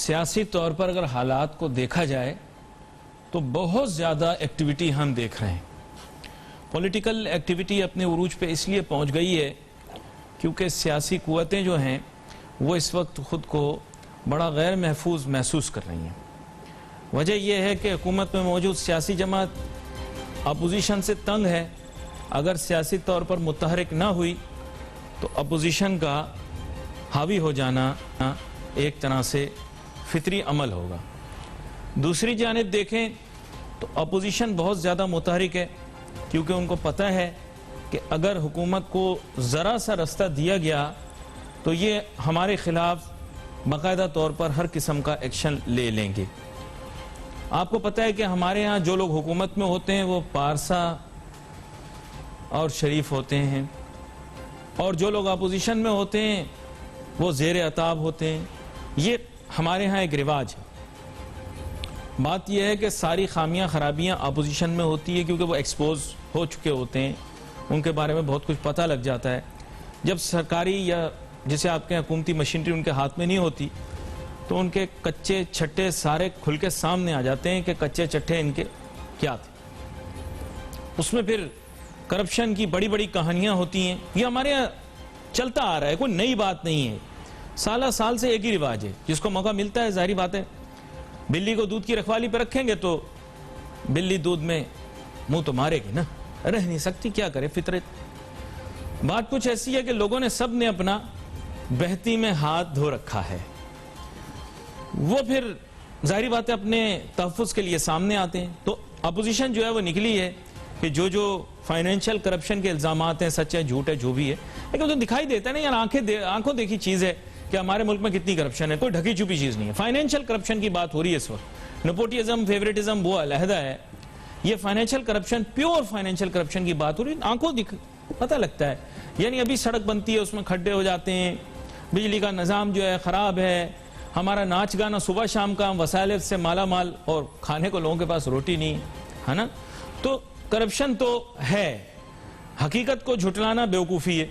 सियासी तौर पर अगर हालात को देखा जाए तो बहुत ज़्यादा एक्टिविटी हम देख रहे हैं। पॉलिटिकल एक्टिविटी अपने उरूज पे इसलिए पहुंच गई है क्योंकि सियासी कुव्वतें जो हैं वो इस वक्त ख़ुद को बड़ा गैर महफूज महसूस कर रही हैं। वजह यह है कि हुकूमत में मौजूद सियासी जमात अपोजिशन से तंग है। अगर सियासी तौर पर मुतहरिक ना हुई तो अपोजिशन का हावी हो जाना एक तरह से फितरी अमल होगा। दूसरी जानिब देखें तो अपोजिशन बहुत ज़्यादा मुतहरिक है क्योंकि उनको पता है कि अगर हुकूमत को ज़रा सा रास्ता दिया गया तो ये हमारे ख़िलाफ़ बाकायदा तौर पर हर किस्म का एक्शन ले लेंगे। आपको पता है कि हमारे यहाँ जो लोग हुकूमत में होते हैं वो पारसा और शरीफ होते हैं और जो लोग अपोजिशन में होते हैं वो ज़ेर अताब होते हैं। ये हमारे यहाँ एक रिवाज है। बात यह है कि सारी खामियां खराबियां अपोजिशन में होती है क्योंकि वो एक्सपोज हो चुके होते हैं, उनके बारे में बहुत कुछ पता लग जाता है। जब सरकारी या जिसे आपके हुकूमती मशीनरी उनके हाथ में नहीं होती तो उनके कच्चे छट्टे सारे खुल के सामने आ जाते हैं कि कच्चे चट्टे इनके क्या थे। उसमें फिर करप्शन की बड़ी बड़ी कहानियां होती हैं। ये हमारे यहाँ चलता आ रहा है, कोई नई बात नहीं है। साला साल से एक ही रिवाज है। जिसको मौका मिलता है जाहिर बात है बिल्ली को दूध की रखवाली पर रखेंगे तो बिल्ली दूध में मुंह तो मारेगी ना, रह नहीं सकती, क्या करे फितरत। बात कुछ ऐसी है कि लोगों ने सब ने अपना बहती में हाथ धो रखा है। वो फिर जाहिर बात है अपने तहफ़्फ़ुज़ के लिए सामने आते हैं। तो अपोजिशन जो है वो निकली है कि जो फाइनेंशियल करप्शन के इल्जामात हैं, सच है झूठ है जो भी है, लेकिन तो दिखाई देता है ना यार, आंखों देखी चीज़ है कि हमारे मुल्क में कितनी करप्शन है। कोई ढकी छुपी चीज़ नहीं है। फाइनेंशियल करप्शन की बात हो रही है इस वक्त। नेपोटिज्म, फेवरेटिज्म वो अलहदा है। ये financial corruption, pure financial corruption की बात हो रही है। आंखों पता लगता है। यानी अभी सड़क बनती है उसमें खड्डे हो जाते हैं, बिजली का निज़ाम जो है ख़राब है, हमारा नाच गाना सुबह शाम का वसाइल से माला माल और खाने को लोगों के पास रोटी नहीं है ना। तो करप्शन तो है, हकीकत को झुटलाना बेवकूफ़ी है।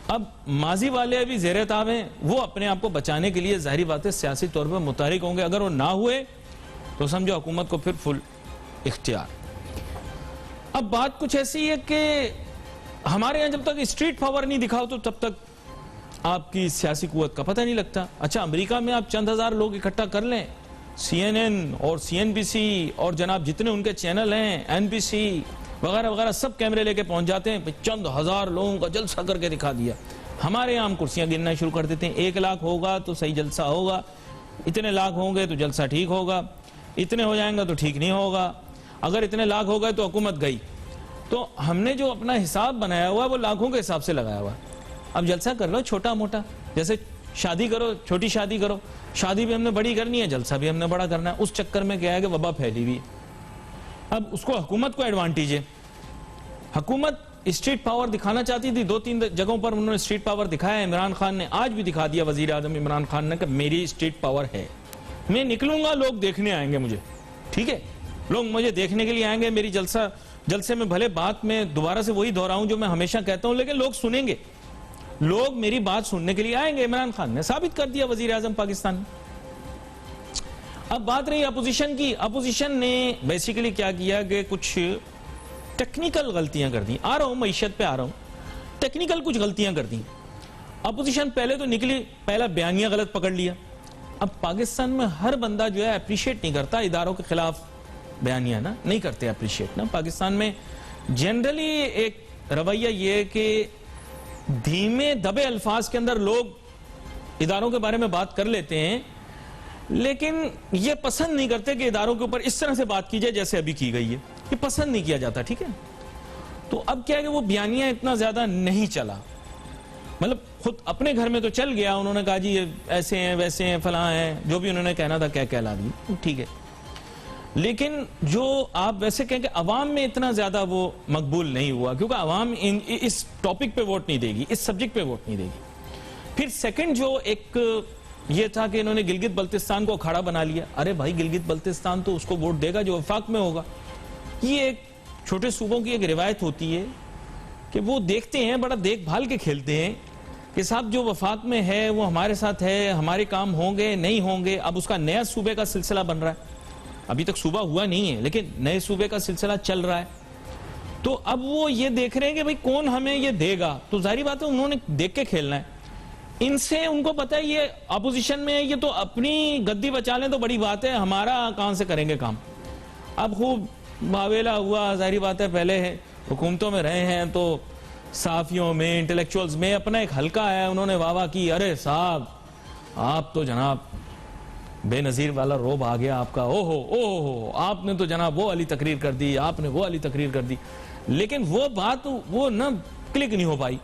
अब माजी वाले अभी ज़ेर ताब हैं, वो अपने आप को बचाने के लिए ज़ाहिर बात है सियासी तौर पर मुतहरिक होंगे। अगर वो ना हुए तो समझो हुकूमत को फिर फुल इख्तियार। अब बात कुछ ऐसी है कि हमारे यहाँ जब तक स्ट्रीट पावर नहीं दिखाओ तो तब तक आपकी सियासी कुव्वत का पता नहीं लगता। अच्छा, अमेरिका में आप चंद हज़ार लोग इकट्ठा कर लें, CNN और CNBC और जनाब जितने उनके चैनल हैं, NBC वगैरह वगैरह, सब कैमरे लेके पहुंच जाते हैं, चंद हज़ार लोगों का जलसा करके दिखा दिया। हमारे यहाँ हम कुर्सियां गिनना शुरू कर देते हैं। 1 लाख होगा तो सही जलसा होगा, इतने लाख होंगे तो जलसा ठीक होगा, इतने हो जाएंगे तो ठीक नहीं होगा, अगर इतने लाख हो गए तो हुकूमत गई। तो हमने जो अपना हिसाब बनाया हुआ है वो लाखों के हिसाब से लगाया हुआ। अब जलसा कर लो छोटा मोटा, जैसे शादी करो, छोटी शादी करो, शादी भी हमने बड़ी करनी है, जलसा भी हमने बड़ा करना है। उस चक्कर में क्या है कि वबा फैली हुई। अब उसको हुकूमत को एडवांटेज है। हुकूमत स्ट्रीट पावर दिखाना चाहती थी, 2-3 जगहों पर उन्होंने स्ट्रीट पावर दिखाया। इमरान खान ने आज भी दिखा दिया, वजीर आजम इमरान खान ने, कि मेरी स्ट्रीट पावर है, मैं निकलूंगा, लोग देखने आएंगे मुझे। ठीक है, लोग मुझे देखने के लिए आएंगे। मेरी जलसे में भले बात में दोबारा से वही दोहराऊं जो मैं हमेशा कहता हूं, लेकिन लोग सुनेंगे, लोग मेरी बात सुनने के लिए आएंगे। इमरान खान ने साबित कर दिया, वजीर आजम पाकिस्तान। अब बात रही अपोजिशन की। अपोजिशन ने बेसिकली क्या किया कि कुछ टेक्निकल गलतियां कर दी। आ रहा हूं, मईशत पे आ रहा हूं। टेक्निकल कुछ गलतियां कर दी अपोजिशन। पहले तो निकली, पहला बयानिया गलत पकड़ लिया। अब पाकिस्तान में हर बंदा जो है अप्रिशिएट नहीं करता इदारों के खिलाफ बयानिया, ना नहीं करते अप्रिशिएट ना। पाकिस्तान में जनरली एक रवैया ये है कि धीमे दबे अल्फाज के अंदर लोग इदारों के बारे में बात कर लेते हैं, लेकिन ये पसंद नहीं करते कि इदारों के ऊपर इस तरह से बात की जाए जैसे अभी की गई है। ये पसंद नहीं किया जाता। ठीक है, तो अब क्या है कि वो बयानिया इतना ज्यादा नहीं चला। मतलब खुद अपने घर में तो चल गया, उन्होंने कहा जी ये ऐसे हैं वैसे हैं फलां हैं, जो भी उन्होंने कहना था क्या कहला दी, ठीक है। लेकिन जो आप वैसे कहें कि अवाम में इतना ज्यादा वो मकबूल नहीं हुआ, क्योंकि अवाम इस टॉपिक पे वोट नहीं देगी, इस सब्जेक्ट पे वोट नहीं देगी। फिर सेकंड जो एक ये था कि इन्होंने गिलगित बल्तिस्तान को अखाड़ा बना लिया। अरे भाई, गिलगित बल्तिस्तान तो उसको वोट देगा जो वफाक में होगा। ये एक छोटे सूबों की एक रिवायत होती है कि वो देखते हैं, बड़ा देखभाल के खेलते हैं कि साहब जो वफाक में है वो हमारे साथ है, हमारे काम होंगे नहीं होंगे। अब उसका नया सूबे का सिलसिला बन रहा है, अभी तक सूबा हुआ नहीं है लेकिन नए सूबे का सिलसिला चल रहा है। तो अब वो ये देख रहे हैं कि भाई कौन हमें ये देगा, तो जाहिर बात है उन्होंने देख के खेलना है। इनसे उनको पता है ये अपोजिशन में है, ये तो अपनी गद्दी बचा लें तो बड़ी बात है, हमारा कहां से करेंगे काम। अब खूब मावेला हुआ, जाहिर बात है पहले हुकूमतों में रहे हैं तो साफियों में, इंटेलेक्चुअल्स में अपना एक हल्का है, उन्होंने वाह वाह की, अरे साहब आप तो जनाब बेनजीर वाला रोब आ गया आपका, ओहो आपने तो जनाब वो वाली तकरीर कर दी, आपने वो वाली तकरीर कर दी। लेकिन वो बात वो ना क्लिक नहीं हो पाई,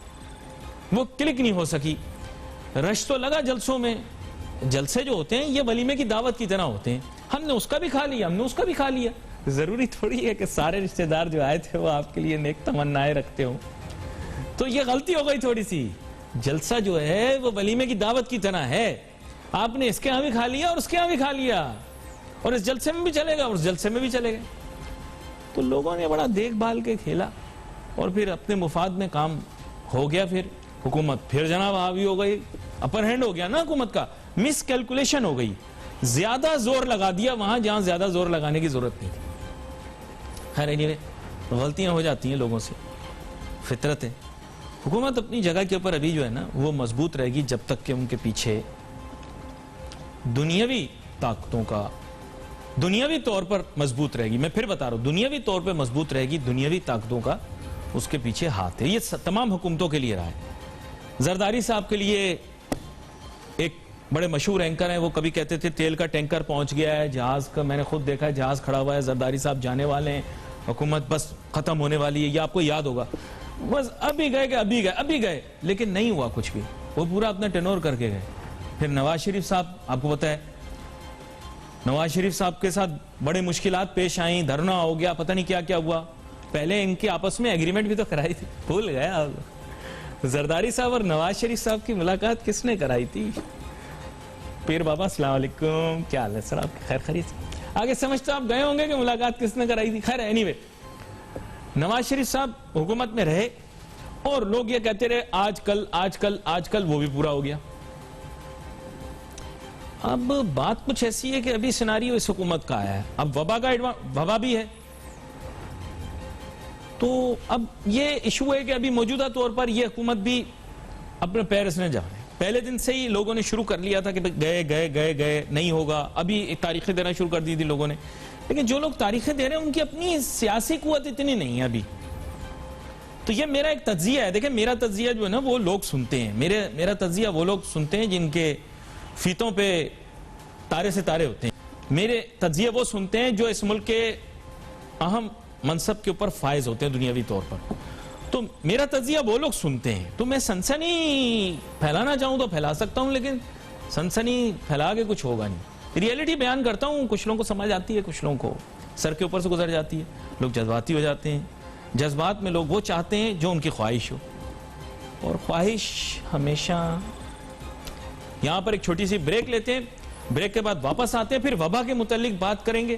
वो क्लिक नहीं हो सकी। रश तो लगा जलसों में, जलसे जो होते हैं ये वलीमे की दावत की तरह होते हैं, हमने उसका भी खा लिया, हमने उसका भी खा लिया। जरूरी थोड़ी है कि सारे रिश्तेदार जो आए थे वो आपके लिए नेक तमन्नाएं रखते हो, तो ये गलती हो गई थोड़ी सी। जलसा जो है वो वलीमे की दावत की तरह है, आपने इसके यहां भी खा लिया और उसके यहां भी खा लिया, और इस जलसे में भी चलेगा और उस जलसे में भी चलेगा। तो लोगों ने बड़ा देखभाल के खेला और फिर अपने मुफाद में काम हो गया। फिर हुकूमत फिर जनाब हावी हो गई, अपर हैंड हो गया ना हुकूमत का, मिस कैलकुलेशन हो गई, ज्यादा जोर लगा दिया वहां जहां ज्यादा जोर लगाने की जरूरत नहीं थी। खैर एनीवे, गलतियां हो जाती हैं लोगों से, फितरत है। हुकूमत अपनी जगह के ऊपर अभी जो है ना वो मजबूत रहेगी जब तक कि उनके पीछे दुनियावी ताकतों का, दुनियावी तौर पर मजबूत रहेगी। मैं फिर बता रहा हूं, दुनियावी तौर पर मजबूत रहेगी, दुनियावी ताकतों का उसके पीछे हाथ है। ये तमाम हुकूमतों के लिए रहा है। जरदारी साहब के लिए एक बड़े मशहूर एंकर हैं, वो कभी कहते थे तेल का टैंकर पहुंच गया है, जहाज का, मैंने खुद देखा है जहाज खड़ा हुआ है, जरदारी साहब जाने वाले हैं, हुकूमत बस खत्म होने वाली है। ये आपको याद होगा, बस अभी गए, लेकिन नहीं हुआ कुछ भी, वो पूरा अपना टेनोर करके गए। फिर नवाज शरीफ साहब, आपको पता है नवाज शरीफ साहब के साथ बड़े मुश्किलात पेश आई, धरना हो गया, पता नहीं क्या क्या हुआ। पहले इनके आपस में एग्रीमेंट भी तो कराई थी, भूल गए आप। जरदारी साहब और नवाज शरीफ साहब की मुलाकात किसने कराई थी? पीर बाबा अस्सलाम वालेकुम, क्या हाल है सर आपकी? खैर खैरियत? आगे समझ तो आप गए होंगे कि मुलाकात किसने कराई थी। खैर एनीवे, नवाज शरीफ साहब हुकूमत में रहे और लोग ये कहते रहे आजकल वो भी पूरा हो गया। अब बात कुछ ऐसी है कि अभी सिनारियो इस हुकूमत का आया है, अब वबा भी है, तो अब ये इशू है कि अभी मौजूदा तौर पर ये हुकूमत भी अपने पैर इसने जा रहे हैं। पहले दिन से ही लोगों ने शुरू कर लिया था कि गए नहीं होगा, अभी एक तारीखें देना शुरू कर दी थी लोगों ने। लेकिन जो लोग तारीखें दे रहे हैं उनकी अपनी सियासी कुव्वत इतनी नहीं है अभी। तो ये मेरा एक तज्जिया है। देखिए, मेरा तज्जिया जो है ना वो लोग सुनते हैं, मेरा तज्जिया वो लोग सुनते हैं जिनके फीतों पे तारे से तारे होते हैं। मेरे तज्जिए वो सुनते हैं जो इस मुल्क के अहम मनसब के ऊपर फायज होते हैं दुनियावी तौर पर। तो मेरा तज्जिया वो लोग सुनते हैं। तो मैं सनसनी फैलाना चाहूं तो फैला सकता हूं, लेकिन सनसनी फैला के कुछ होगा नहीं। रियलिटी बयान करता हूं, कुछ लोगों को समझ आती है, कुछ लोगों को सर के ऊपर से गुजर जाती है, लोग जज्बाती हो जाते हैं। जज्बात में लोग वो चाहते हैं जो उनकी ख्वाहिश हो, और ख्वाहिश हमेशा। यहां पर एक छोटी सी ब्रेक लेते हैं, ब्रेक के बाद वापस आते हैं, फिर वबा के मुतालिक बात करेंगे,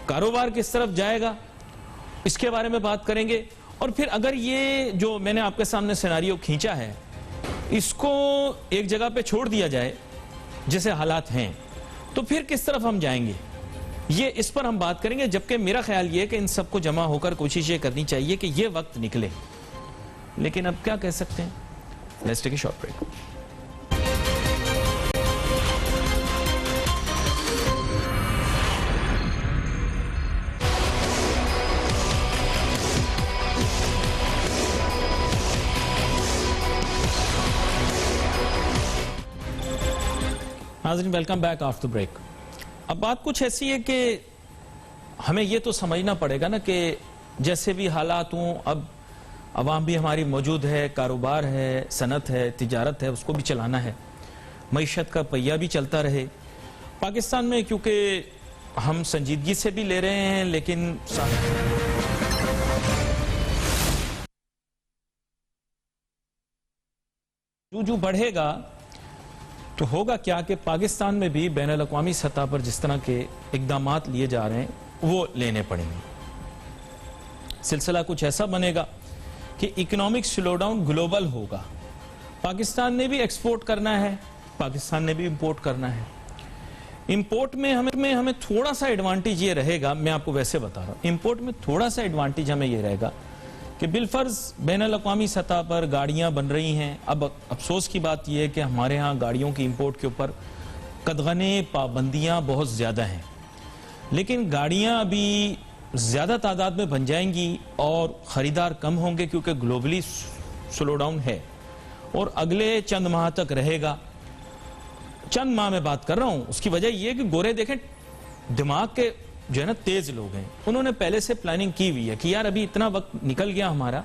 कारोबार किस तरफ जाएगा इसके बारे में बात करेंगे, और फिर अगर ये जो मैंने आपके सामने सिनारियो खींचा है इसको एक जगह पे छोड़ दिया जाए जैसे हालात हैं, तो फिर किस तरफ हम जाएंगे, ये इस पर हम बात करेंगे। जबकि मेरा ख्याल ये है कि इन सबको जमा होकर कोशिश ये करनी चाहिए कि ये वक्त निकले, लेकिन अब क्या कह सकते हैं। Let's take a short break. नाज़रीन, वेलकम बैक आफ्टर ब्रेक। अब बात कुछ ऐसी है कि हमें ये तो समझना पड़ेगा ना कि जैसे भी हालात हों, अब अवाम भी हमारी मौजूद है, कारोबार है, सनत है, तिजारत है, उसको भी चलाना है, मईशत का पहिया भी चलता रहे। पाकिस्तान में क्योंकि हम संजीदगी से भी ले रहे हैं, लेकिन जो बढ़ेगा तो होगा क्या कि पाकिस्तान में भी बैनुल अक़वामी सतह पर जिस तरह के इक़दामात लिए जा रहे हैं वो लेने पड़ेंगे। सिलसिला कुछ ऐसा बनेगा कि इकोनॉमिक स्लो डाउन ग्लोबल होगा, पाकिस्तान ने भी एक्सपोर्ट करना है, पाकिस्तान ने भी इंपोर्ट करना है। इंपोर्ट में हमें थोड़ा सा एडवांटेज ये रहेगा, मैं आपको वैसे बता रहा हूँ, इंपोर्ट में थोड़ा सा एडवांटेज हमें ये रहेगा कि बिलफर्ज बैनुल-अक़वामी सतह पर गाड़ियां बन रही हैं। अब अफसोस की बात यह है कि हमारे यहाँ गाड़ियों की इंपोर्ट के ऊपर कदगने पाबंदियां बहुत ज़्यादा हैं, लेकिन गाड़ियां अभी ज़्यादा तादाद में बन जाएंगी और ख़रीदार कम होंगे क्योंकि ग्लोबली स्लो डाउन है और अगले चंद माह तक रहेगा। चंद माह में बात कर रहा हूं, उसकी वजह यह कि गोरे देखें दिमाग के जो है ना तेज लोग हैं, उन्होंने पहले से प्लानिंग की हुई है कि यार अभी इतना वक्त निकल गया हमारा,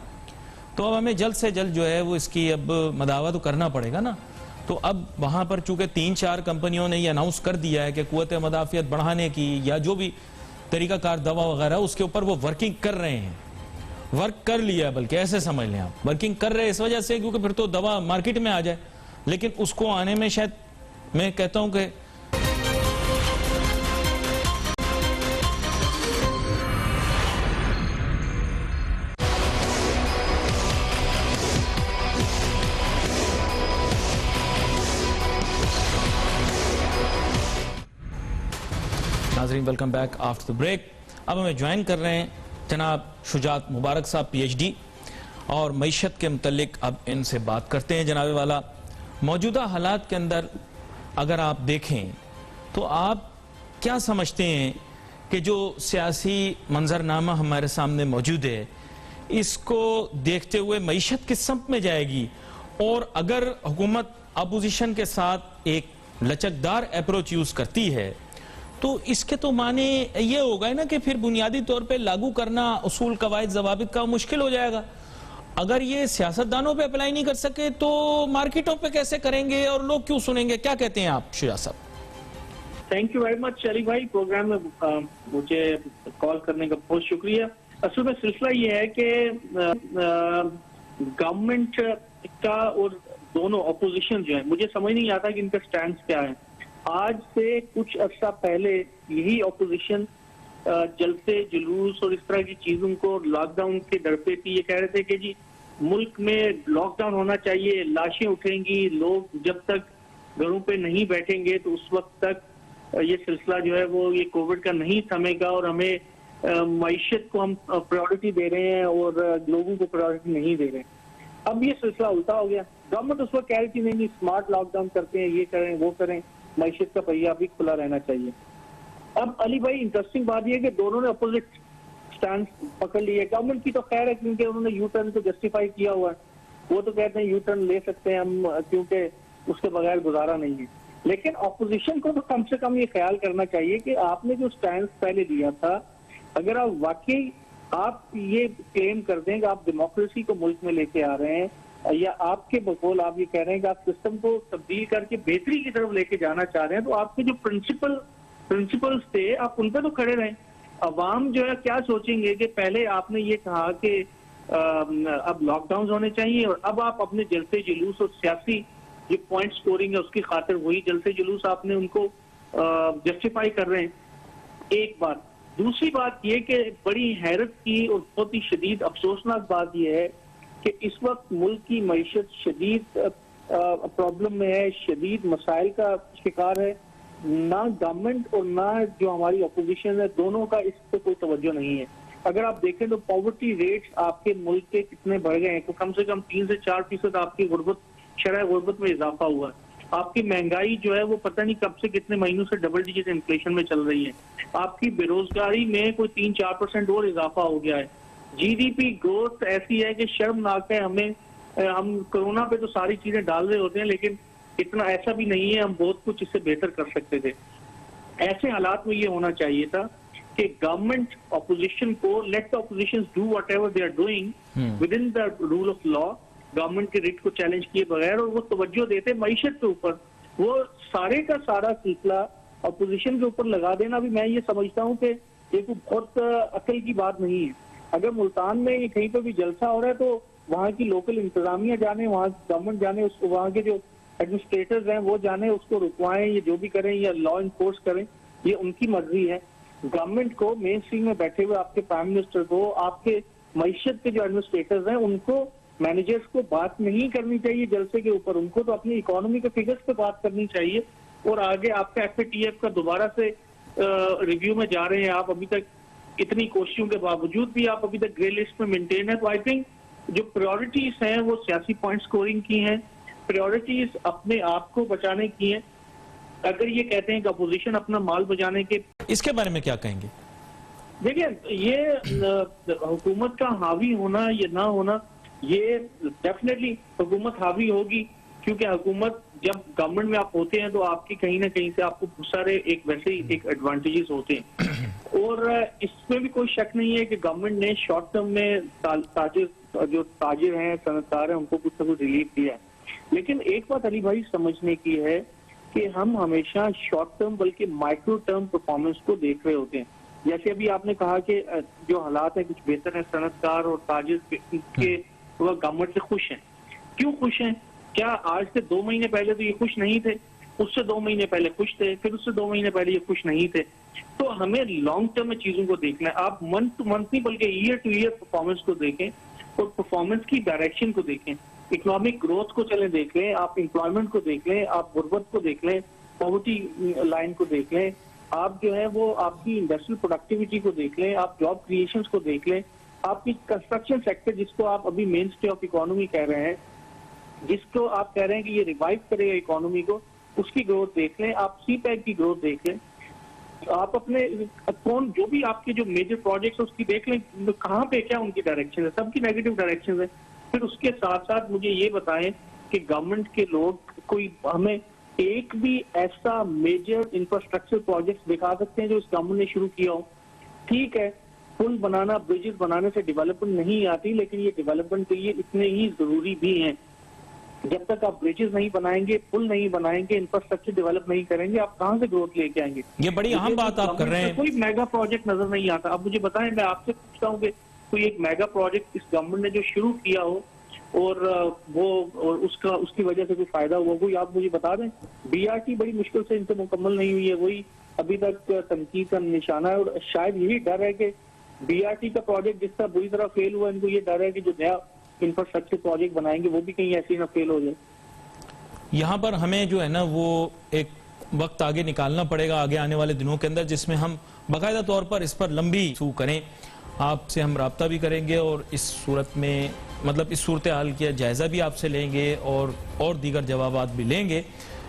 तो अब हमें जल्द से जल्द जो है वो इसकी अब मदावा तो करना पड़ेगा ना। तो अब वहां पर चूंकि 3-4 कंपनियों ने ये अनाउंस कर दिया है कि कुव्वत मदाफियत बढ़ाने की या जो भी तरीकाकार दवा वगैरह उसके ऊपर वो वर्किंग कर रहे हैं, वर्क कर लिया, बल्कि ऐसे समझ लें आप, वर्किंग कर रहे हैं इस वजह से क्योंकि फिर तो दवा मार्केट में आ जाए, लेकिन उसको आने में शायद मैं कहता हूं कि नाज़रीन welcome back after the break. अब हमें ज्वाइन कर रहे हैं जनाब शुजात मुबारक साहब PhD, और मईशत के मुतल्लिक अब इनसे बात करते हैं। जनाब वाला, मौजूदा हालात के अंदर अगर आप देखें तो आप क्या समझते हैं कि जो सियासी मंजरनामा हमारे सामने मौजूद है, इसको देखते हुए मईशत किस सम्त में जाएगी, और अगर हुकूमत अपोजिशन के साथ एक लचकदार अप्रोच यूज करती है तो इसके तो माने ये होगा ना कि फिर बुनियादी तौर पे लागू करना उसूल कवायद ज़वाबित का मुश्किल हो जाएगा। अगर ये सियासतदानों पे अप्लाई नहीं कर सके तो मार्केटों पे कैसे करेंगे और लोग क्यों सुनेंगे? क्या कहते हैं आप शुजा साहब? Thank you very much Ali भाई, प्रोग्राम में मुझे कॉल करने का बहुत शुक्रिया। असल में सिलसिला ये है कि गवर्नमेंट का और दोनों अपोजिशन जो है, मुझे समझ नहीं आता कि इनका स्टैंड क्या है। आज से कुछ अर्सा पहले यही अपोजिशन जलसे जुलूस और इस तरह की चीजों को लॉकडाउन के डर पे थी। ये कह रहे थे कि जी मुल्क में लॉकडाउन होना चाहिए, लाशें उठेंगी, लोग जब तक घरों पे नहीं बैठेंगे तो उस वक्त तक ये सिलसिला जो है वो ये कोविड का नहीं थमेगा और हमें मईशत को हम प्रायोरिटी दे रहे हैं और लोगों को प्रायोरिटी नहीं दे रहे हैं। अब ये सिलसिला उल्टा हो गया। गवर्नमेंट उस वक्त कह रही थी नहीं स्मार्ट लॉकडाउन करते हैं, ये करें वो करें, मईशत का पहिया भी खुला रहना चाहिए। अब अली भाई इंटरेस्टिंग बात यह कि दोनों ने अपोजिट स्टैंड पकड़ लिए। गवर्नमेंट की तो खैर है क्योंकि उन्होंने यू टर्न को जस्टिफाई किया हुआ है, वो तो कहते हैं यू टर्न ले सकते हैं हम क्योंकि उसके बगैर गुजारा नहीं है। लेकिन अपोजिशन को तो कम से कम ये ख्याल करना चाहिए कि आपने जो स्टैंड पहले लिया था, अगर आप वाकई आप ये क्लेम कर दें कि आप डेमोक्रेसी को मुल्क में लेके आ रहे हैं या आपके बकौल आप ये कह रहे हैं कि आप सिस्टम को तब्दील करके बेहतरी की तरफ लेके जाना चाह रहे हैं, तो आपके जो प्रिंसिपल्स थे आप उन पर तो खड़े रहें। अवाम जो है क्या सोचेंगे कि पहले आपने ये कहा कि अब लॉकडाउन होने चाहिए और अब आप अपने जलसे जुलूस और सियासी जो पॉइंट स्कोरिंग है उसकी खातिर वही जलसे जुलूस आपने उनको जस्टिफाई कर रहे हैं। एक बात। दूसरी बात यह कि बड़ी हैरत की और बहुत ही शदीद अफसोसनाक बात यह है कि इस वक्त मुल्क की मईशत शदीद प्रॉब्लम में है, शदीद मसाइल का शिकार है। ना गवर्नमेंट और ना जो हमारी अपोजिशन है, दोनों का इस पर कोई तवज्जो नहीं है। अगर आप देखें तो पॉवर्टी रेट्स आपके मुल्क के कितने बढ़ गए हैं, तो कम से कम 3 से 4% आपकी शरह गुर्बत में इजाफा हुआ है। आपकी महंगाई जो है वो पता नहीं कब से कितने महीनों से डबल डिजिट इन्फ्लेशन में चल रही है। आपकी बेरोजगारी में कोई 3-4% और इजाफा हो गया है। GDP ग्रोथ ऐसी है कि शर्मनाक है। हम कोरोना पे तो सारी चीजें डाल रहे होते हैं, लेकिन इतना ऐसा भी नहीं है, हम बहुत कुछ इससे बेहतर कर सकते थे। ऐसे हालात में ये होना चाहिए था कि गवर्नमेंट अपोजिशन को let the opposition do whatever they are doing within the rule of law, government के रिट को चैलेंज किए बगैर, और वो तवज्जो देते मईशत के ऊपर। वो सारे का सारा सिलसिला अपोजिशन के ऊपर लगा देना भी मैं ये समझता हूँ कि ये कोई बहुत अकल की बात नहीं है। अगर मुल्तान में कहीं पर भी जलसा हो रहा है तो वहाँ की लोकल इंतजामिया जाने, वहाँ गवर्नमेंट जाने, उसको वहाँ के जो एडमिनिस्ट्रेटर्स हैं वो जाने, उसको रुकवाएं, ये जो भी करें या लॉ इन्फोर्स करें, ये उनकी मर्जी है। गवर्नमेंट को मेन स्ट्रीम में बैठे हुए आपके प्राइम मिनिस्टर को, आपके मईशत के जो एडमिनिस्ट्रेटर्स हैं उनको मैनेजर्स को बात नहीं करनी चाहिए जलसे के ऊपर, उनको तो अपनी इकोनॉमी के फिगर्स पे बात करनी चाहिए। और आगे आपका FATF का दोबारा से रिव्यू में जा रहे हैं आप, अभी तक इतनी कोशिशों के बावजूद भी आप अभी तक ग्रे लिस्ट में मेंटेन है। तो आई थिंक जो प्रायोरिटीज हैं वो सियासी पॉइंट स्कोरिंग की हैं, प्रायोरिटीज अपने आप को बचाने की हैं। अगर ये कहते हैं कि अपोजिशन अपना माल बचाने के, इसके बारे में क्या कहेंगे? देखिए ये हुकूमत का हावी होना या ना होना, ये डेफिनेटली हुकूमत हावी होगी, क्योंकि हुकूमत जब गवर्नमेंट में आप होते हैं तो आपकी कहीं ना कहीं से आपको बहुत सारे एक वैसे ही एक एडवांटेजेस होते हैं। और इसमें भी कोई शक नहीं है कि गवर्नमेंट ने शॉर्ट टर्म में जो ताजिर हैं, सनतकार हैं, उनको कुछ ना कुछ रिलीफ दिया है। लेकिन एक बात अली भाई समझने की है कि हम हमेशा शॉर्ट टर्म बल्कि माइक्रो टर्म परफॉर्मेंस को देख रहे होते हैं। जैसे अभी आपने कहा कि जो हालात है कुछ बेहतर है, सनतकार और ताजिर के वो गवर्नमेंट से खुश हैं। क्यों खुश हैं? क्या आज से 2 महीने पहले तो ये खुश नहीं थे, उससे 2 महीने पहले खुश थे, फिर उससे 2 महीने पहले ये खुश नहीं थे? तो हमें लॉन्ग टर्म में चीजों को देखना है। आप मंथ टू मंथ नहीं बल्कि ईयर टू ईयर परफॉर्मेंस को देखें और परफॉर्मेंस की डायरेक्शन को देखें, इकोनॉमिक ग्रोथ को चले देख लें, आप एम्प्लॉयमेंट को देख लें, आप गुर्बत को देख लें, पॉवर्टी लाइन को देख लें, आप जो है वो आपकी इंडस्ट्रियल प्रोडक्टिविटी को देख लें, आप जॉब क्रिएशन को देख लें, आपकी कंस्ट्रक्शन सेक्टर जिसको आप अभी मेन स्टे ऑफ इकोनॉमी कह रहे हैं, जिसको आप कह रहे हैं कि ये रिवाइव करेगा इकोनॉमी को, उसकी ग्रोथ देख लें, आप CPEC की ग्रोथ देख लें, आप अपने कौन जो भी आपके जो मेजर प्रोजेक्ट्स उसकी देख लें, कहाँ पे क्या उनकी डायरेक्शन है, सबकी नेगेटिव डायरेक्शन है। फिर उसके साथ साथ मुझे ये बताएं कि गवर्नमेंट के लोग कोई हमें एक भी ऐसा मेजर इंफ्रास्ट्रक्चर प्रोजेक्ट दिखा सकते हैं जो इस गवर्नमेंट ने शुरू किया हो? ठीक है, पुल बनाना, ब्रिजेस बनाने से डेवलपमेंट नहीं आती, लेकिन ये डेवलपमेंट के लिए इतने ही जरूरी भी हैं। जब तक आप ब्रिजेस नहीं बनाएंगे, पुल नहीं बनाएंगे, इंफ्रास्ट्रक्चर डेवलप नहीं करेंगे, आप कहां से ग्रोथ लेके आएंगे? ये बड़ी अहम बात आप कर रहे हैं। कोई मेगा प्रोजेक्ट नजर नहीं आता। अब मुझे बताएं, मैं आपसे पूछता हूँ कि कोई एक मेगा प्रोजेक्ट इस गवर्नमेंट ने जो शुरू किया हो और वो और उसकी वजह से कोई फायदा हुआ, कोई आप मुझे बता दें। BRT बड़ी मुश्किल से इनसे मुकम्मल नहीं हुई है, वही अभी तक तनकीद का निशाना है। और शायद यही डर है कि BRT का प्रोजेक्ट जिस तरह बुरी तरह फेल हुआ, इनको ये डर है कि जो नया इंफ्रास्ट्रक्चर प्रोजेक्ट बनाएंगे वो भी कहीं ऐसे ही ना फेल हो जाए। यहाँ पर हमें जो है ना वो एक वक्त आगे निकालना पड़ेगा आगे आने वाले दिनों के अंदर, जिसमें हम बाकायदा तौर पर इस पर लंबी सू करें। आपसे हम राब्ता भी करेंगे और इस सूरत में मतलब इस सूरत हाल का जायजा भी आपसे लेंगे और दीगर जवाबात भी लेंगे।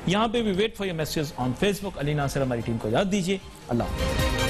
यहाँ पे भी wait for your message on Facebook. Ali Nasir हमारी टीम को याद दीजिए। अल्लाह।